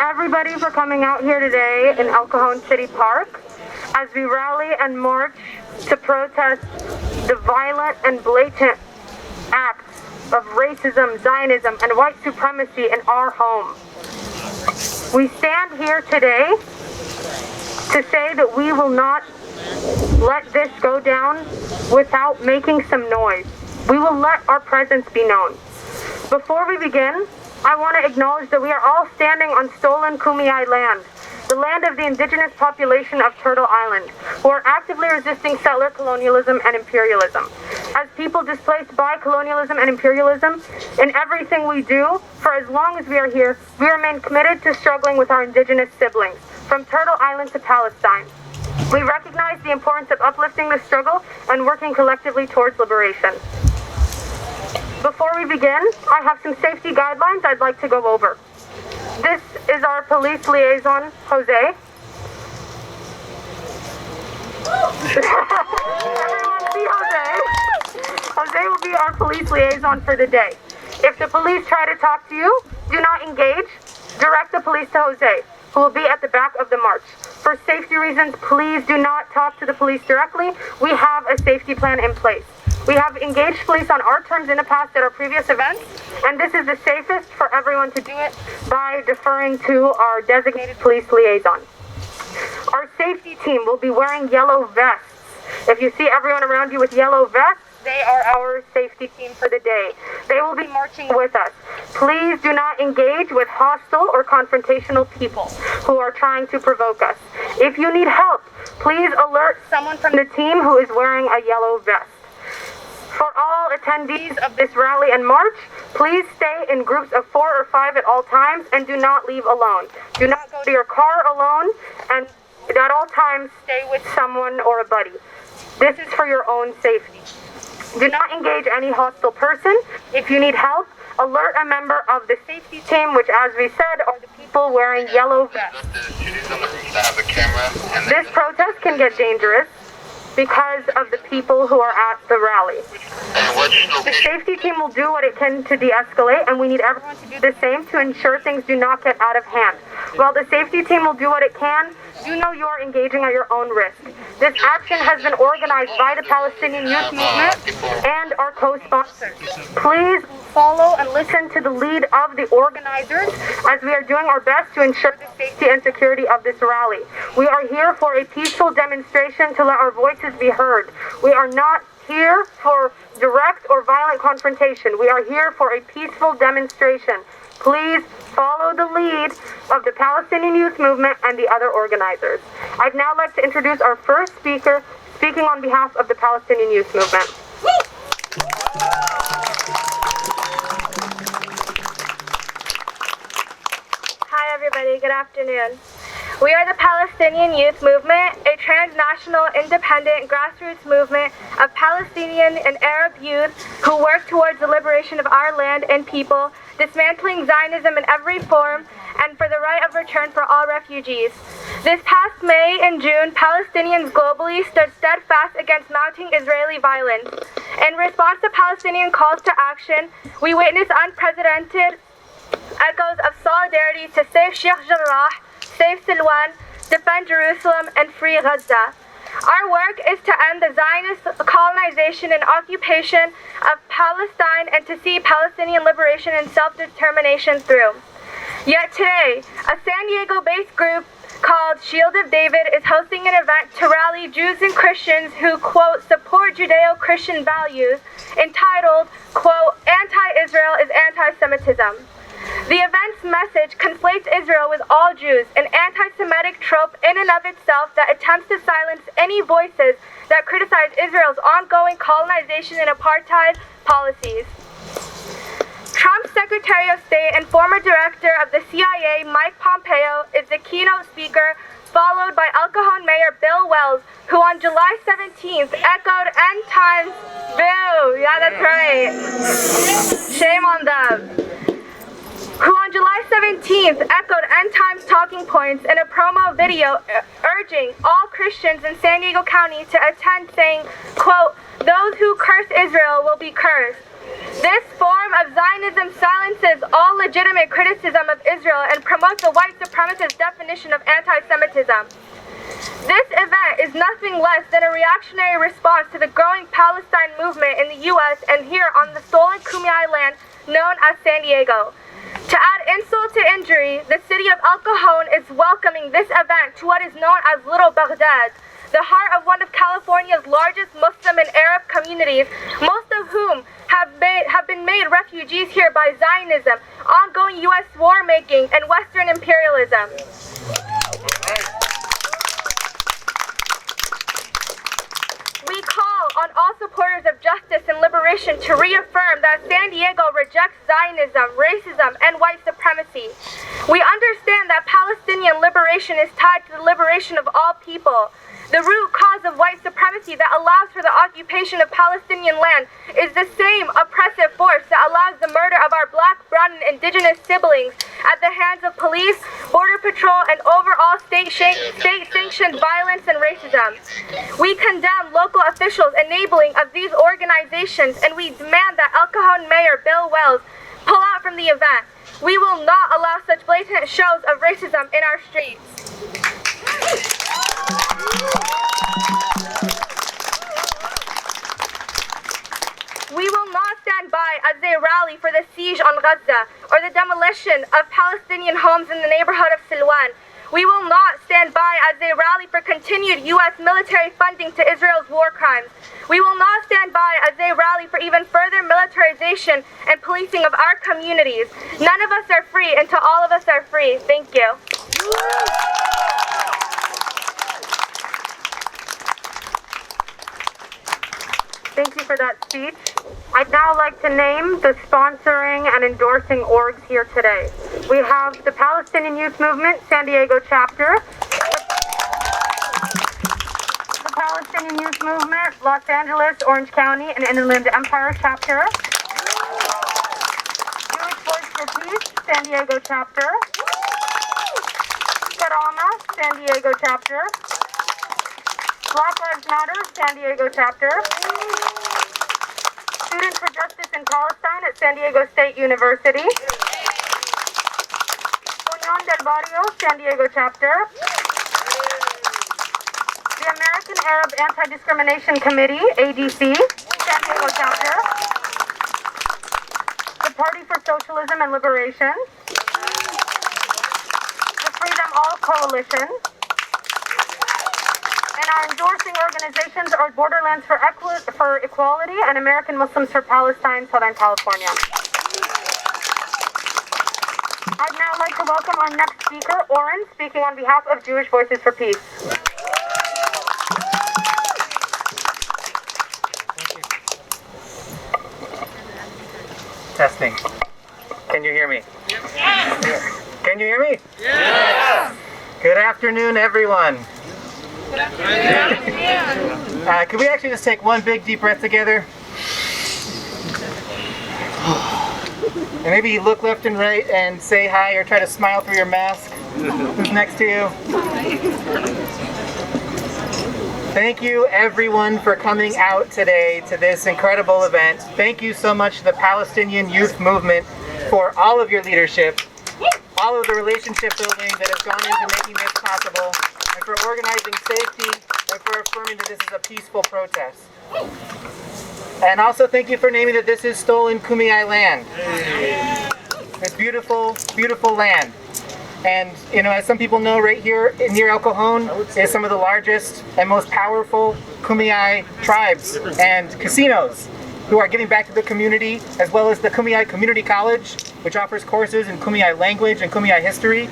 everybody for coming out here today in El Cajon City Park as we rally and march to protest the violent and blatant acts of racism, Zionism, and white supremacy in our home. We stand here today to say that we will not let this go down without making some noise. We will let our presence be known. Before we begin, I want to acknowledge that we are all standing on stolen Kumeyaay land, the land of the indigenous population of Turtle Island, who are actively resisting settler colonialism and imperialism. As people displaced by colonialism and imperialism, in everything we do, for as long as we are here, we remain committed to struggling with our indigenous siblings, from Turtle Island to Palestine. We recognize the importance of uplifting the struggle and working collectively towards liberation. Before we begin, I have some safety guidelines I'd like to go over. This is our police liaison, Jose. Everyone see Jose. Jose will be our police liaison for the day. If the police try to talk to you, do not engage. Direct the police to Jose, who will be at the back of the march. For safety reasons, please do not talk to the police directly. We have a safety plan in place. We have engaged police on our terms in the past at our previous events, and this is the safest for everyone to do it by deferring to our designated police liaison. Our safety team will be wearing yellow vests. If you see everyone around you with yellow vests, they are our safety team for the day. They will be marching with us. Please do not engage with hostile or confrontational people who are trying to provoke us. If you need help, please alert someone from the team who is wearing a yellow vest. For all attendees of this rally and march, please stay in groups of 4 or 5 at all times and do not leave alone. Do not go to your car alone, and at all times stay with someone or a buddy. This is for your own safety. Do not engage any hostile person. If you need help, alert a member of the safety team, which, as we said, are the people wearing yellow vests. This protest can get dangerous because of the people who are at the rally. The safety team will do what it can to de-escalate, and we need everyone to do the same to ensure things do not get out of hand. While the safety team will do what it can, you know you are engaging at your own risk. This action has been organized by the Palestinian Youth Movement and our co-sponsors. Please follow and listen to the lead of the organizers as we are doing our best to ensure the safety and security of this rally. We are here for a peaceful demonstration to let our voices be heard. We are not here for direct or violent confrontation. We are here for a peaceful demonstration. Please follow the lead of the Palestinian Youth Movement and the other organizers. I'd now like to introduce our first speaker, speaking on behalf of the Palestinian Youth Movement. Hi everybody, good afternoon. We are the Palestinian Youth Movement, a transnational, independent, grassroots movement of Palestinian and Arab youth who work towards the liberation of our land and people, dismantling Zionism in every form, and for the right of return for all refugees. This past May and June, Palestinians globally stood steadfast against mounting Israeli violence. In response to Palestinian calls to action, we witnessed unprecedented echoes of solidarity to save Sheikh Jarrah, save Silwan, defend Jerusalem, and free Gaza. Our work is to end the Zionist colonization and occupation of Palestine and to see Palestinian liberation and self-determination through. Yet today, a San Diego-based group called Shield of David is hosting an event to rally Jews and Christians who, quote, support Judeo-Christian values, entitled, quote, anti-Israel is anti-Semitism. The event's message conflates Israel with all Jews, an anti-Semitic trope in and of itself that attempts to silence any voices that criticize Israel's ongoing colonization and apartheid policies. Trump's Secretary of State and former director of the CIA, Mike Pompeo, is the keynote speaker, followed by El Cajon Mayor Bill Wells, who on July 17th echoed end times. Bill, yeah, that's right. Shame on them. Who on July 17th echoed end times talking points in a promo video urging all Christians in San Diego County to attend, saying, quote, those who curse Israel will be cursed. This form of Zionism silences all legitimate criticism of Israel and promotes the white supremacist definition of anti-Semitism. This event is nothing less than a reactionary response to the growing Palestine movement in the U.S. and here on the stolen Kumeyaay land known as San Diego. To add insult to injury, the city of El Cajon is welcoming this event to what is known as Little Baghdad, the heart of one of California's largest Muslim and Arab communities, most of whom have been made refugees here by Zionism, ongoing U.S. war-making, and Western imperialism. We call on all supporters of justice and liberation to reaffirm that San Diego rejects Zionism, racism, and white supremacy. We understand that Palestinian liberation is tied to the liberation of all people. The root cause of white supremacy that allows for the occupation of Palestinian land is the same oppressive force that allows the murder of our black, brown, and indigenous siblings at the hands of police, border patrol, and overall state-sanctioned violence and racism. We condemn local officials' enabling of these organizations, and we demand that El Cajon Mayor Bill Wells pull out from the event. We will not allow such blatant shows of racism in our streets. We will not stand by as they rally for the siege on Gaza or the demolition of Palestinian homes in the neighborhood of Silwan. We will not stand by as they rally for continued U.S. military funding to Israel's war crimes. We will not stand by as they rally for even further militarization and policing of our communities. None of us are free until all of us are free. Thank you. Thank you for that speech. I'd now like to name the sponsoring and endorsing orgs here today. We have the Palestinian Youth Movement, San Diego chapter, the Palestinian Youth Movement, Los Angeles, Orange County, and Inland Empire chapter, Jewish Voice for Peace, San Diego chapter, Cajon, San Diego chapter, Black Lives Matter, San Diego chapter, Students for Justice in Palestine at San Diego State University, Unión del Barrio, San Diego chapter, the American Arab Anti-Discrimination Committee, ADC, San Diego chapter, the Party for Socialism and Liberation, the Freedom All Coalition, and our endorsing organizations are Borderlands for Equality and American Muslims for Palestine, Southern California. I'd now like to welcome our next speaker, Oren, speaking on behalf of Jewish Voices for Peace. Testing. Can you hear me? Yes. Can you hear me? Yes. Good afternoon, everyone. Could we actually just take one big deep breath together? And maybe look left and right and say hi or try to smile through your mask. Who's next to you? Thank you everyone for coming out today to this incredible event. Thank you so much to the Palestinian Youth Movement for all of your leadership, all of the relationship building that has gone into making this possible, and for organizing safety, and for affirming that this is a peaceful protest. And also thank you for naming that this is stolen Kumeyaay land. It's beautiful, beautiful land. And, you know, as some people know, right here near El Cajon is some of the largest and most powerful Kumeyaay tribes and casinos who are giving back to the community, as well as the Kumeyaay Community College, which offers courses in Kumeyaay language and Kumeyaay history.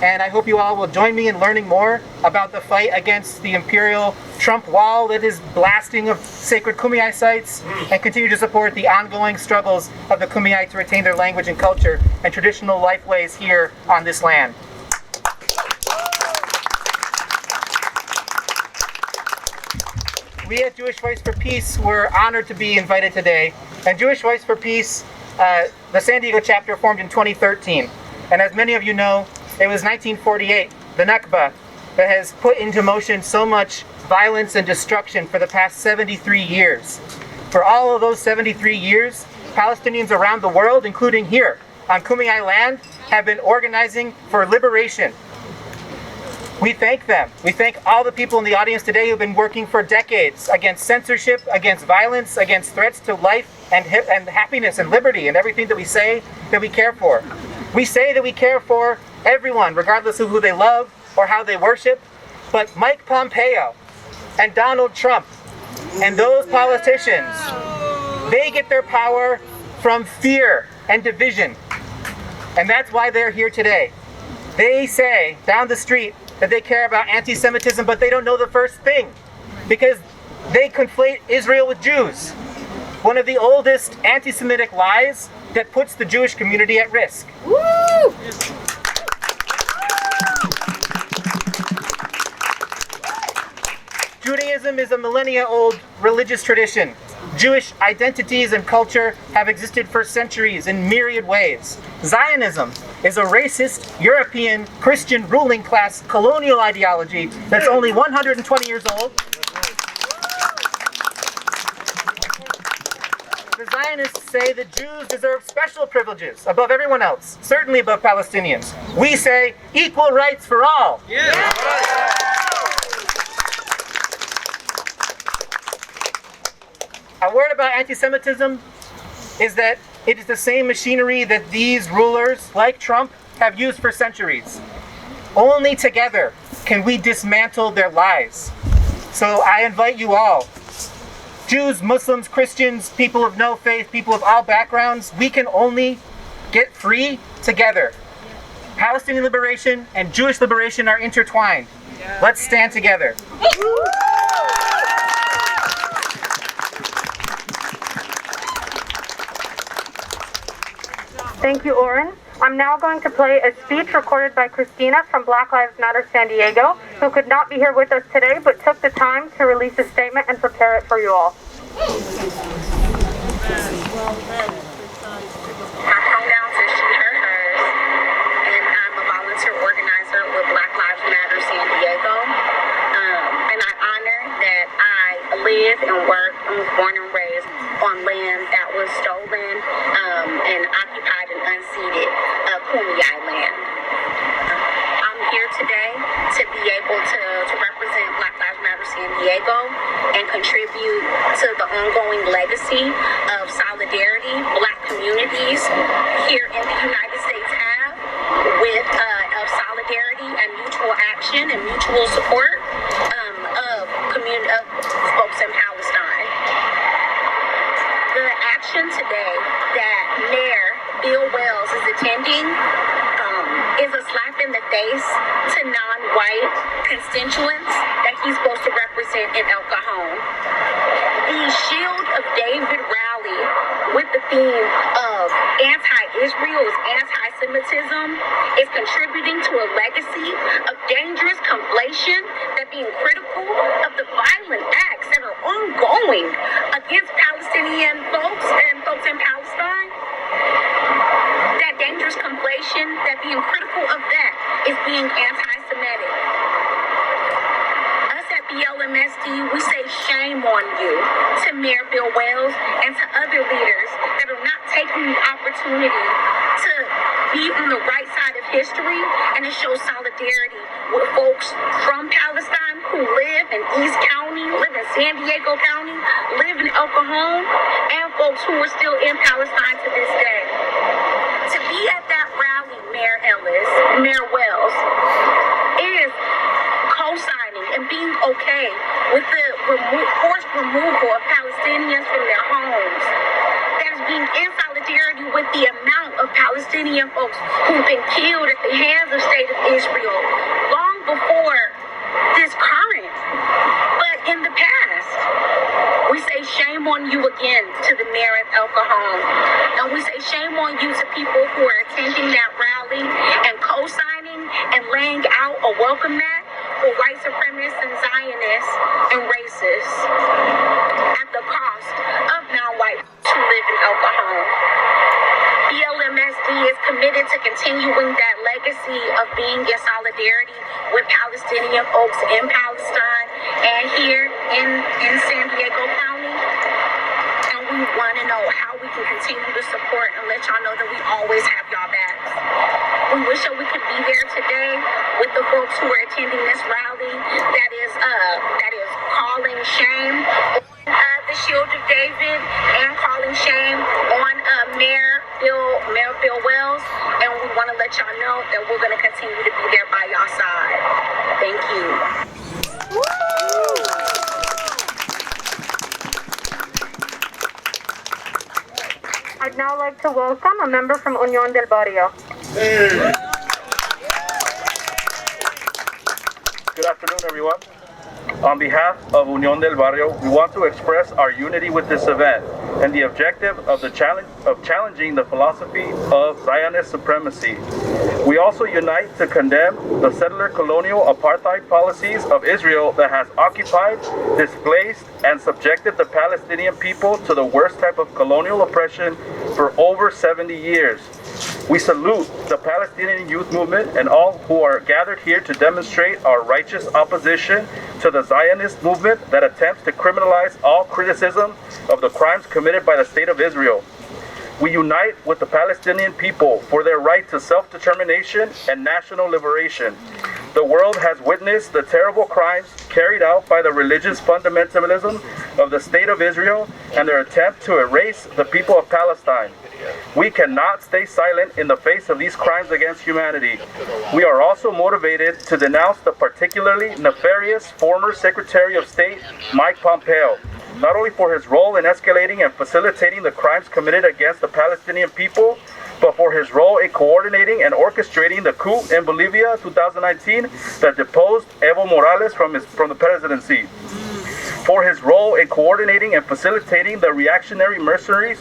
And I hope you all will join me in learning more about the fight against the imperial Trump wall that is blasting of sacred Kumeyaay sites, and continue to support the ongoing struggles of the Kumeyaay to retain their language and culture and traditional lifeways here on this land. We at Jewish Voice for Peace were honored to be invited today. And Jewish Voice for Peace, the San Diego chapter, formed in 2013. And as many of you know, it was 1948, the Nakba, that has put into motion so much violence and destruction for the past 73 years. For all of those 73 years, Palestinians around the world, including here on Kumeyaay land, have been organizing for liberation. We thank them. We thank all the people in the audience today who've been working for decades against censorship, against violence, against threats to life and happiness and liberty and everything that we say that we care for. We say that we care for everyone, regardless of who they love or how they worship. But Mike Pompeo and Donald Trump and those politicians, they get their power from fear and division. And that's why they're here today. They say down the street that they care about anti-Semitism, but they don't know the first thing because they conflate Israel with Jews. One of the oldest anti-Semitic lies that puts the Jewish community at risk. Woo! Judaism is a millennia-old religious tradition. Jewish identities and culture have existed for centuries in myriad ways. Zionism is a racist, European, Christian ruling class colonial ideology that's only 120 years old. The Zionists say that Jews deserve special privileges above everyone else, certainly above Palestinians. We say equal rights for all. A word about anti-Semitism is that it is the same machinery that these rulers, like Trump, have used for centuries. Only together can we dismantle their lies. So I invite you all, Jews, Muslims, Christians, people of no faith, people of all backgrounds, we can only get free together. Palestinian liberation and Jewish liberation are intertwined. Let's stand together. Thank you, Oren. I'm now going to play a speech recorded by Christina from Black Lives Matter San Diego, who could not be here with us today, but took the time to release a statement and prepare it for you all. I pronouns are she, her, hers, and I'm a volunteer organizer with Black Lives Matter San Diego. And I honor that I live and work and was born and raised on land that was stolen and occupied and unceded Kumeyaay land. I'm here today to be able to represent Black Lives Matter San Diego and contribute to the ongoing legacy of solidarity Black communities here in the United States have with of solidarity and mutual action and mutual support of folks in Palestine. The action today that Mayor Bill Wells is attending is a slap in the face to non-white constituents that he's supposed to represent in El Cajon. The Shield of David rally with the theme of anti-Israel is anti-Semitism is contributing to a legacy of dangerous conflation that being critical of the violent acts that are ongoing against Palestinian folks and folks in Palestine. That dangerous conflation, that being critical of that is being anti-Semitic. Us at BLMSD, we say shame on you to Mayor Bill Wells and to other leaders that are not taking the opportunity to be on the right side of history and to show solidarity with folks from Palestine who live in East County, live in San Diego County, live in El Cajon, and folks who are still in Palestine to this day. To be at that rally, Mayor Wells, is co-signing and being okay with the forced removal of Palestinians from their homes. That is being in solidarity with the amount of Palestinian folks who've been killed at the hands of State of Israel long before this current. But in the past, we say shame on you again to the mayor of El Cajon. And we say shame on you to people who are attending that rally and co-signing and laying out a welcome mat for white supremacists and Zionists and racists at the cost of non-whites who live in El Cajon. BLMSD is committed to continuing that legacy of being in solidarity with Palestinian folks in Palestine and here in San Diego County. And we we want to know how we can continue to support and let y'all know that we always have y'all backs. We wish that we could be there today with the folks who are attending this rally that is calling shame on the Shield of David and calling shame on Mayor Bill Wells. And we want to let y'all know that we're going to continue to be there by y'all side. Thank you. I'd now like to welcome a member from Unión del Barrio. Good afternoon, everyone. On behalf of Unión del Barrio, we want to express our unity with this event and the objective of challenging the philosophy of Zionist supremacy. We also unite to condemn the settler colonial apartheid policies of Israel that has occupied, displaced, and subjected the Palestinian people to the worst type of colonial oppression for over 70 years. We salute the Palestinian youth movement and all who are gathered here to demonstrate our righteous opposition to the Zionist movement that attempts to criminalize all criticism of the crimes committed by the State of Israel. We unite with the Palestinian people for their right to self-determination and national liberation. The world has witnessed the terrible crimes carried out by the religious fundamentalism of the State of Israel and their attempt to erase the people of Palestine. We cannot stay silent in the face of these crimes against humanity. We are also motivated to denounce the particularly nefarious former Secretary of State, Mike Pompeo, not only for his role in escalating and facilitating the crimes committed against the Palestinian people, but for his role in coordinating and orchestrating the coup in Bolivia 2019 that deposed Evo Morales from the presidency. For his role in coordinating and facilitating the reactionary mercenaries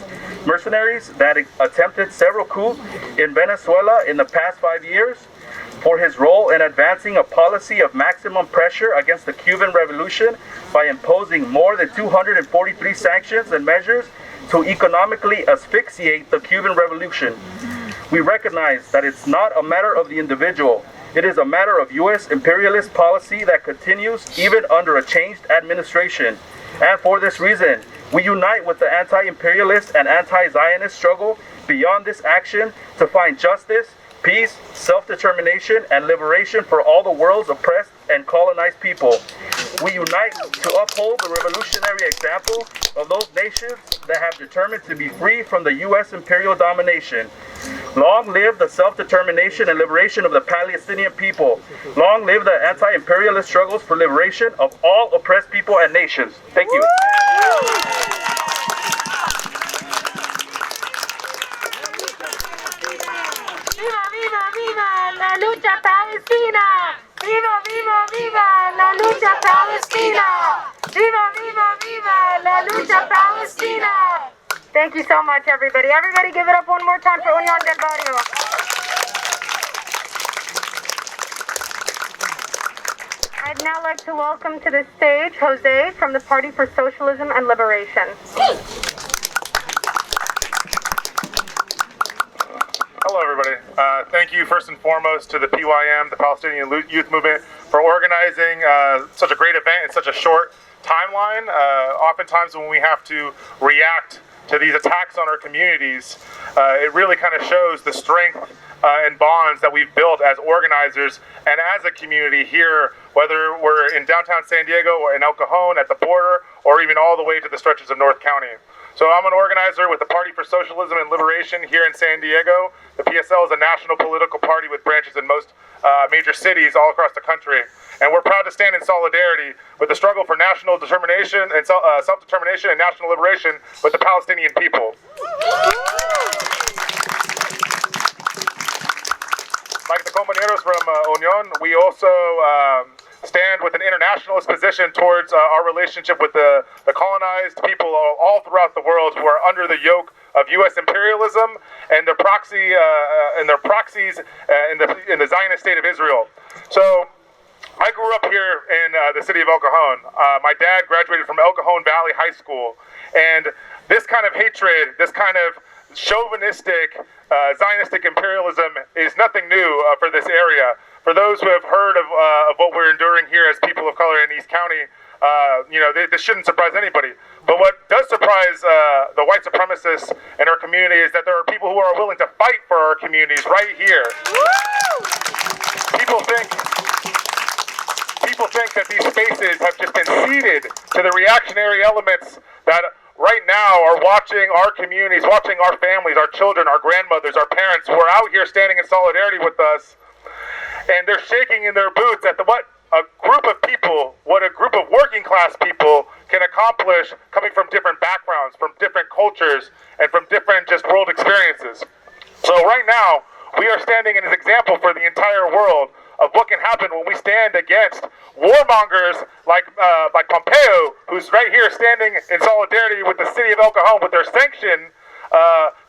that attempted several coups in Venezuela in the past 5 years. For his role in advancing a policy of maximum pressure against the Cuban Revolution by imposing more than 243 sanctions and measures to economically asphyxiate the Cuban Revolution. We recognize that it's not a matter of the individual. It is a matter of U.S. imperialist policy that continues even under a changed administration. And for this reason, we unite with the anti-imperialist and anti-Zionist struggle beyond this action to find justice, peace, self-determination, and liberation for all the world's oppressed and colonized people. We unite to uphold the revolutionary example of those nations that have determined to be free from the U.S. imperial domination. Long live the self-determination and liberation of the Palestinian people. Long live the anti-imperialist struggles for liberation of all oppressed people and nations. Thank you. ¡Viva, viva, viva la lucha palestina! ¡Viva, viva, viva la lucha palestina! ¡Viva, viva, viva la lucha palestina! Thank you so much, everybody. Everybody give it up one more time for Unión del Barrio. I'd now like to welcome to the stage Jose from the Party for Socialism and Liberation. Hello, everybody. Thank you first and foremost to the PYM, the Palestinian Youth Movement, for organizing such a great event in such a short timeline. Oftentimes when we have to react to these attacks on our communities, it really kind of shows the strength and bonds that we've built as organizers and as a community here, whether we're in downtown San Diego or in El Cajon at the border, or even all the way to the stretches of North County. So I'm an organizer with the Party for Socialism and Liberation here in San Diego. The PSL is a national political party with branches in most major cities all across the country. And we're proud to stand in solidarity with the struggle for national determination and self-determination and national liberation with the Palestinian people. Like the compañeros from Unión, we also stand with an internationalist position towards our relationship with the colonized people all throughout the world who are under the yoke of U.S. imperialism and their proxies in the Zionist state of Israel. So I grew up here in the city of El Cajon. My dad graduated from El Cajon Valley High School, and this kind of hatred, this kind of chauvinistic, Zionistic imperialism is nothing new for this area. For those who have heard of what we're enduring here as people of color in East County, This shouldn't surprise anybody. But what does surprise the white supremacists in our community is that there are people who are willing to fight for our communities right here. People think that these spaces have just been ceded to the reactionary elements that right now are watching our communities, watching our families, our children, our grandmothers, our parents who are out here standing in solidarity with us. And they're shaking in their boots at what a group of working class people can accomplish coming from different backgrounds, from different cultures, and from different just world experiences. So right now, we are standing as an example for the entire world of what can happen when we stand against warmongers like Pompeo, who's right here standing in solidarity with the city of El Cajon with their sanction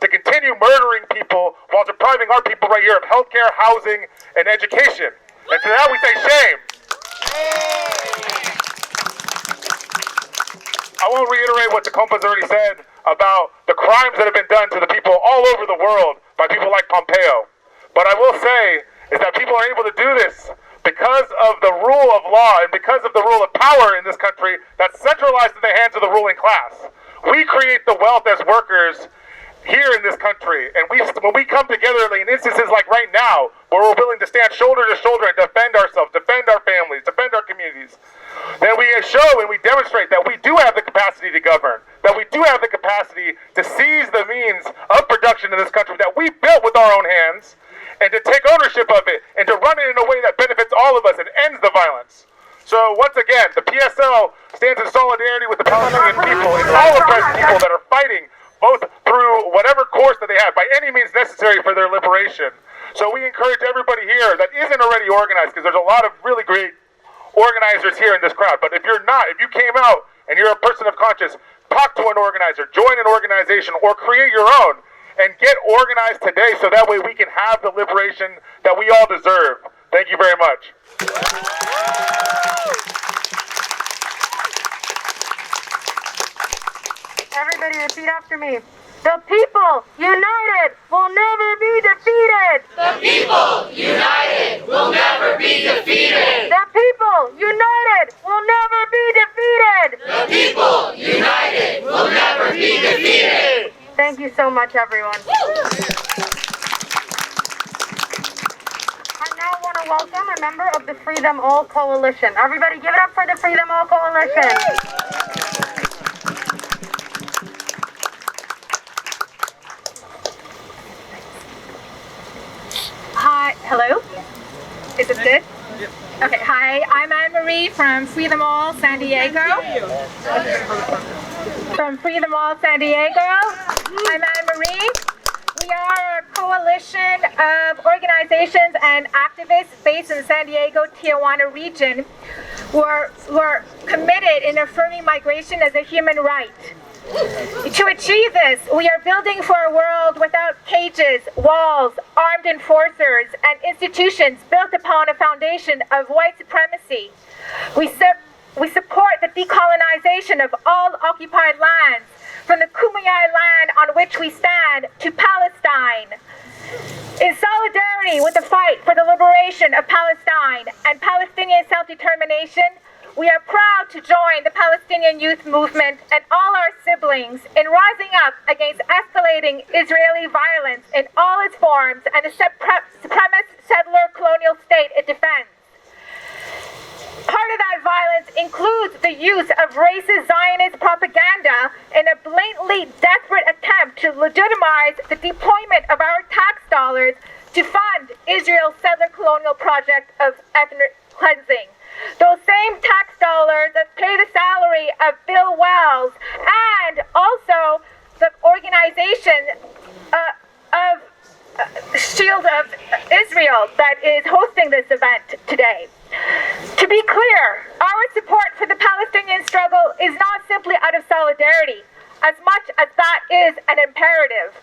to continue murdering people while depriving our people right here of healthcare, housing, and education. And to that we say shame. I won't reiterate what the compas already said about the crimes that have been done to the people all over the world by people like Pompeo. But I will say is that people are able to do this because of the rule of law and because of the rule of power in this country that's centralized in the hands of the ruling class. We create the wealth as workers here in this country, and when we come together in instances like right now, where we're willing to stand shoulder to shoulder and defend ourselves, defend our families, defend our communities, then we show and we demonstrate that we do have the capacity to govern, that we do have the capacity to seize the means of production in this country that we built with our own hands, and to take ownership of it, and to run it in a way that benefits all of us and ends the violence. So once again, the PSL stands in solidarity with the Palestinian people and all oppressed people that are fighting both through whatever course that they have, by any means necessary for their liberation. So we encourage everybody here that isn't already organized, because there's a lot of really great organizers here in this crowd, but if you're not, if you came out and you're a person of conscience, talk to an organizer, join an organization, or create your own, and get organized today so that way we can have the liberation that we all deserve. Thank you very much. Everybody repeat after me. The people united will never be defeated. The people united will never be defeated. The people united will never be defeated. The people united will never be defeated. Thank you so much, everyone. I now want to welcome a member of the Free Them All Coalition. Everybody give it up for the Free Them All Coalition. Hi, hello? Is it good? Okay, hi, I'm Anne-Marie from Free Them All San Diego. From Free Them All San Diego. I'm Anne-Marie. We are a coalition of organizations and activists based in the San Diego, Tijuana region who are committed in affirming migration as a human right. To achieve this, we are building for a world without cages, walls, armed enforcers, and institutions built upon a foundation of white supremacy. We support the decolonization of all occupied lands, from the Kumeyaay land on which we stand to Palestine. In solidarity with the fight for the liberation of Palestine and Palestinian self-determination, we are proud to join the Palestinian youth movement and all our siblings in rising up against escalating Israeli violence in all its forms and the supremacist settler colonial state it defends. Part of that violence includes the use of racist Zionist propaganda in a blatantly desperate attempt to legitimize the deployment of our tax dollars to fund Israel's settler colonial project of ethnic cleansing. Those same tax dollars that pay the salary of Bill Wells and also the organization of Shield of Israel that is hosting this event today. To be clear, our support for the Palestinian struggle is not simply out of solidarity, as much as that is an imperative.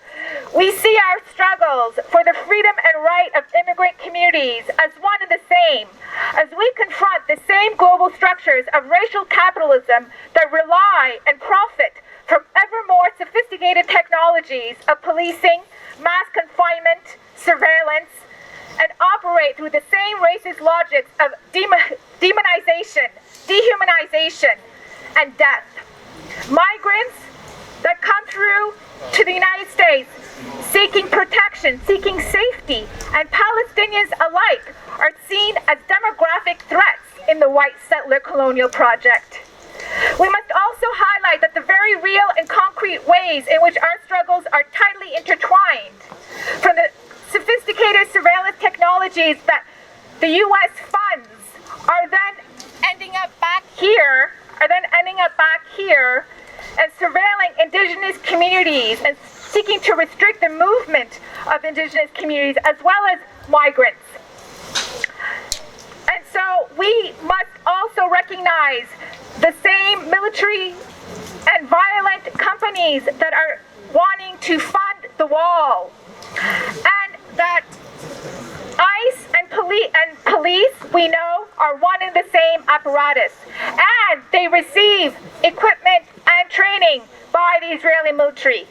We see our struggles for the freedom and right of immigrant communities as one and the same, as we confront the same global structures of racial capitalism that rely and profit from ever more sophisticated technologies of policing, mass confinement, surveillance, and operate through the same racist logics of demonization, dehumanization, and death. Migrants that come through to the United States seeking protection, seeking safety, and Palestinians alike are seen as demographic threats in the white settler colonial project. We must also highlight that the very real and concrete ways in which our struggles are tightly intertwined, from the sophisticated surveillance technologies that the U.S. funds are then ending up back here, and surveilling indigenous communities and seeking to restrict the movement of indigenous communities as well as migrants. And so we must also recognize the same military and violent companies that are wanting to fund the wall, and that ICE and police, we know, are one and the same apparatus, and they receive equipment and training by the Israeli military.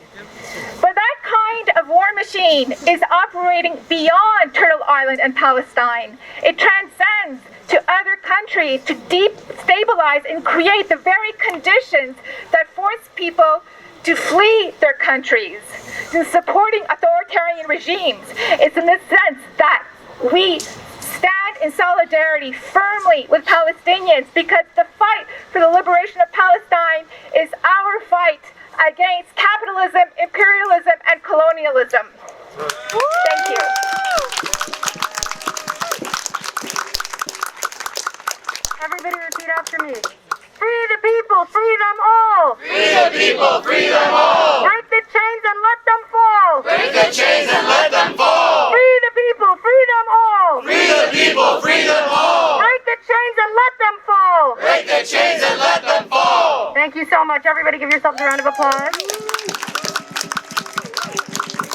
But that kind of war machine is operating beyond Turtle Island and Palestine. It transcends to other countries to destabilize and create the very conditions that force people to flee their countries, to supporting authoritarian regimes. It's in this sense that we stand in solidarity firmly with Palestinians, because the fight for the liberation of Palestine is our fight against capitalism, imperialism, and colonialism. Thank you. Everybody repeat after me. Free the people, free them all. Free the people, free them all. Break the chains and let them fall. Break the chains and let them fall. Free the people, free them all. Free the people, free them all. Break the chains and let them fall. Break the chains and let them fall. Thank you so much. Everybody give yourselves a round of applause.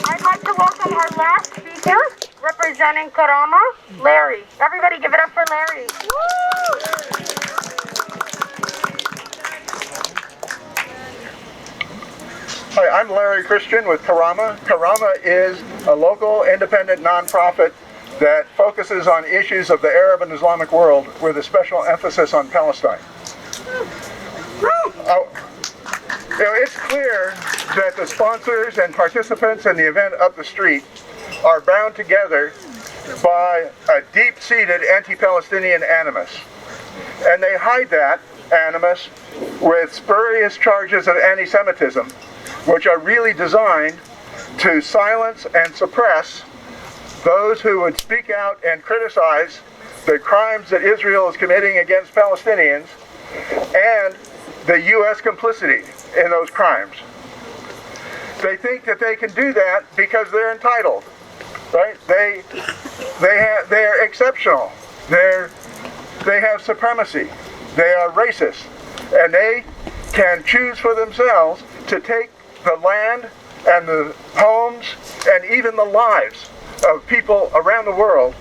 I'd like to welcome our last speaker, representing Karama, Larry. Everybody give it up for Larry. Hi, I'm Larry Christian with Karama. Karama is a local independent nonprofit that focuses on issues of the Arab and Islamic world with a special emphasis on Palestine. It's clear that the sponsors and participants in the event up the street are bound together by a deep-seated anti-Palestinian animus. And they hide that animus with spurious charges of anti-Semitism, which are really designed to silence and suppress those who would speak out and criticize the crimes that Israel is committing against Palestinians and the U.S. complicity in those crimes. They think that they can do that because they're entitled, right? They are exceptional. They have supremacy. They are racist, and they can choose for themselves to take the land and the homes and even the lives of people around the world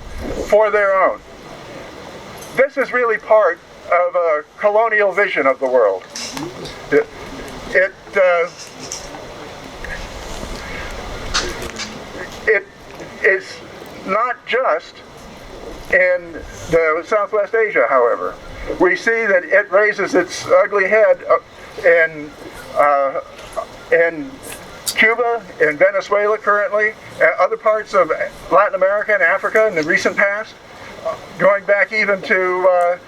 for their own. This is really part of a colonial vision of the world. It is not just in the Southwest Asia, however. We see that it raises its ugly head in Cuba, in Venezuela currently, other parts of Latin America and Africa in the recent past, going back even to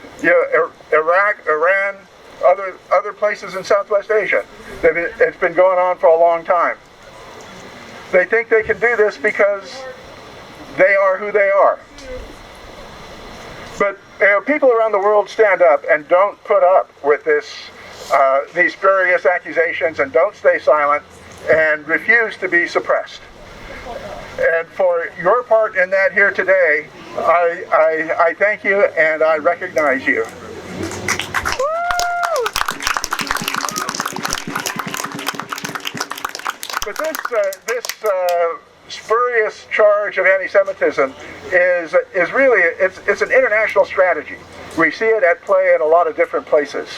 Iraq, Iran, other places in Southwest Asia. It's been going on for a long time. They think they can do this because they are who they are. But people around the world stand up and don't put up with these spurious accusations, and don't stay silent and refuse to be suppressed. And for your part in that here today, I thank you and I recognize you. But this spurious charge of anti-Semitism is really, it's an international strategy. We see it at play in a lot of different places.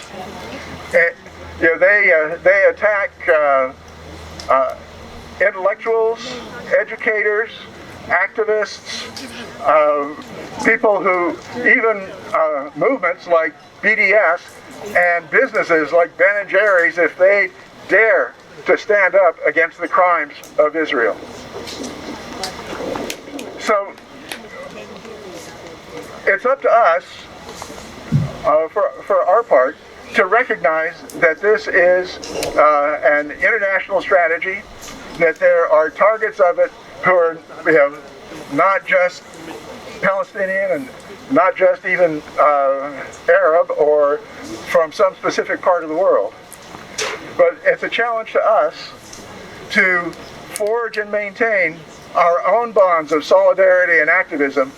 They attack intellectuals, educators, activists, people who, even movements like BDS and businesses like Ben & Jerry's, if they dare to stand up against the crimes of Israel. So it's up to us, for our part, to recognize that this is an international strategy, that there are targets of it who are, not just Palestinian and not just even Arab or from some specific part of the world. But it's a challenge to us to forge and maintain our own bonds of solidarity and activism,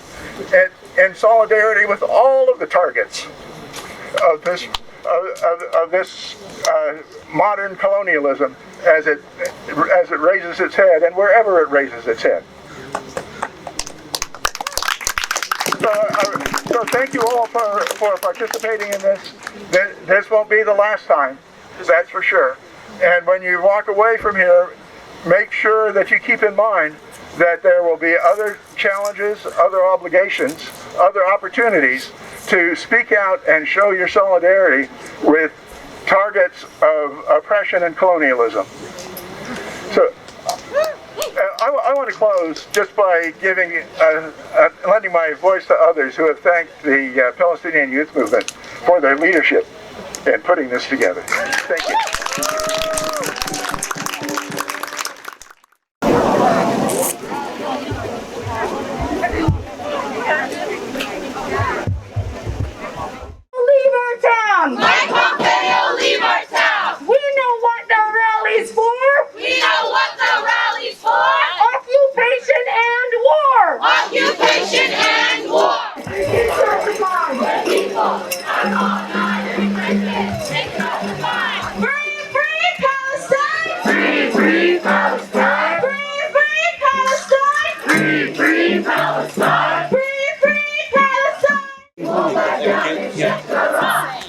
and solidarity with all of the targets of this modern colonialism as it raises its head and wherever it raises its head. So thank you all for participating in this. This won't be the last time, that's for sure. And when you walk away from here, make sure that you keep in mind that there will be other challenges, other obligations, other opportunities to speak out and show your solidarity with targets of oppression and colonialism. So I want to close just by lending my voice to others who have thanked the Palestinian Youth Movement for their leadership in putting this together. Thank you. Leave our town! Like Pompeo, leave our town! We know what the rally's for! We know what the rally's for! Occupation and war! Occupation and war! Free, free Palestine! Free, free Palestine! Free, free Palestine! Free, free Palestine! Free, free Palestine!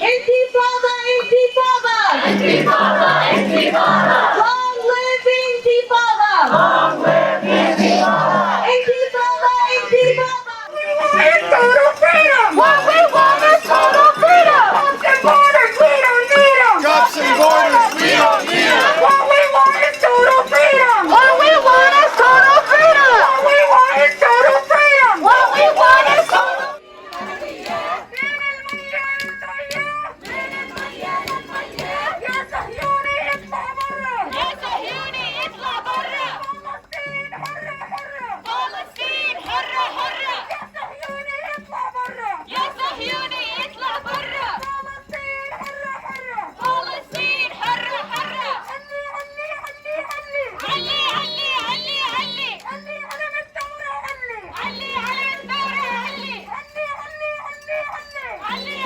Intifada, intifada! Intifada, intifada! Long live Intifada! Long live Intifada! Intifada, intifada! We want total freedom! What we want is total freedom! Cops and borders, we don't need them! Cops and borders, we don't need them! What we want is total freedom! What we want is total freedom! What we want is total freedom! What we want is total فلسطين حرة حرة يا صهيوني اطلع برا فلسطين حرة حرة علي علي علي علي علي علي علم الثورة علي علي علي الثورة علي علي علي علي علي علي